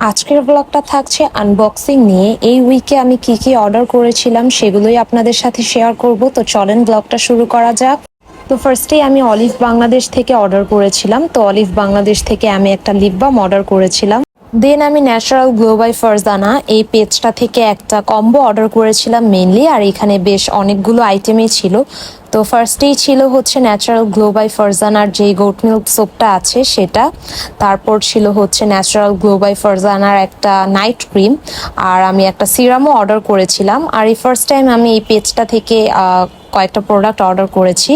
আজকের ব্লগটা থাকছে আনবক্সিং নিয়ে। এই উইকে আমি কি কি অর্ডার করেছিলাম সেগুলোই আপনাদের সাথে শেয়ার করব। তো চলেন ব্লগটা শুরু করা যাক। তো ফার্স্টেই আমি অলিভ বাংলাদেশ থেকে অর্ডার করেছিলাম। তো অলিভ বাংলাদেশ থেকে আমি একটা লিপ বাম অর্ডার করেছিলাম। দেন আমি ন্যাচারাল গ্লো বাই ফারজানা এই পেজটা থেকে একটা কম্বো অর্ডার করেছিলাম মেইনলি, আর এখানে বেশ অনেকগুলো আইটেমই ছিল। তো ফার্স্টেই ছিল হচ্ছে ন্যাচারাল গ্লো বাই ফারজানার যে গোট মিল্ক সোপটা আছে সেটা। তারপর ছিল হচ্ছে ন্যাচারাল গ্লো বাই ফারজানার একটা নাইট ক্রিম, আর আমি একটা সিরামও অর্ডার করেছিলাম। আর এই ফার্স্ট টাইম আমি এই পেজটা থেকে কয়েকটা প্রোডাক্ট অর্ডার করেছি।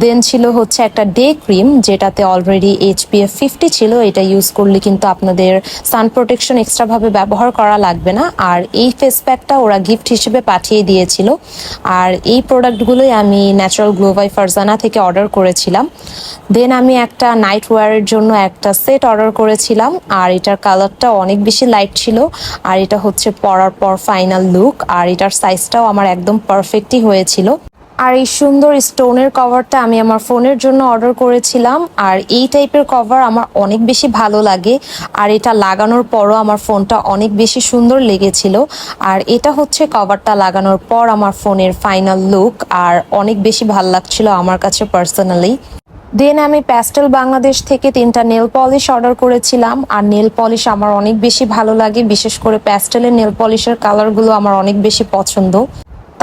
দেন ছিল হচ্ছে একটা ডে ক্রিম, যেটাতে অলরেডি SPF 50 ছিল। এটা ইউজ করলে কিন্তু আপনাদের সান প্রোটেকশন এক্সট্রাভাবে ব্যবহার করা লাগবে না। আর এই ফেস প্যাকটা ওরা গিফট হিসেবে পাঠিয়ে দিয়েছিল। আর এই প্রোডাক্টগুলোই আমি ন্যাচারাল গ্লো বাই ফারজানা থেকে অর্ডার করেছিলাম। দেন আমি একটা নাইট ওয়্যারের জন্য একটা সেট অর্ডার করেছিলাম, আর এটার কালারটা অনেক বেশি লাইট ছিল। আর এটা হচ্ছে পরার পর ফাইনাল লুক, আর এটার সাইজটাও আমার একদম পারফেক্টই হয়েছিল। আর এই সুন্দর স্টোনের কভারটা আমি আমার ফোনের জন্য অর্ডার করেছিলাম। আর এই টাইপের কভার আমার অনেক বেশি ভালো লাগে, আর এটা লাগানোর পরও আমার ফোনটা অনেক বেশি সুন্দর লেগেছিল। আর এটা হচ্ছে কভারটা লাগানোর পর আমার ফোনের ফাইনাল লুক, আর অনেক বেশি ভালো লাগছিল আমার কাছে পার্সোনালি। দেন আমি প্যাস্টেল বাংলাদেশ থেকে 3টা নেল পলিশ অর্ডার করেছিলাম। আর নেল পলিশ আমার অনেক বেশি ভালো লাগে, বিশেষ করে প্যাস্টেলের নেল পলিশের কালারগুলো আমার অনেক বেশি পছন্দ।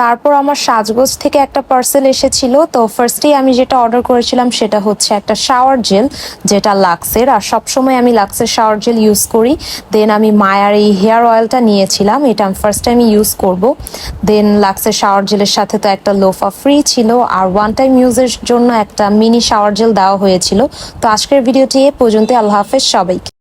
তারপর আমার সাজগোজ থেকে একটা পার্সেল এসেছিল। তো ফার্স্টেই আমি যেটা অর্ডার করেছিলাম সেটা হচ্ছে একটা শাওয়ার জেল, যেটা লাক্সের। আর সবসময় আমি লাক্সের শাওয়ার জেল ইউজ করি। দেন আমি মায়ার এই হেয়ার অয়েলটা নিয়েছিলাম, এটা আমি ফার্স্ট টাইম ইউজ করব। দেন লাক্সের শাওয়ার জেলের সাথে তো একটা লোফা ফ্রি ছিল, আর ওয়ান টাইম ইউজের জন্য একটা মিনি শাওয়ার জেল দেওয়া হয়েছিল। তো আজকের ভিডিওটি এ পর্যন্ত। আল্লাহ হাফেজ সবাইকে।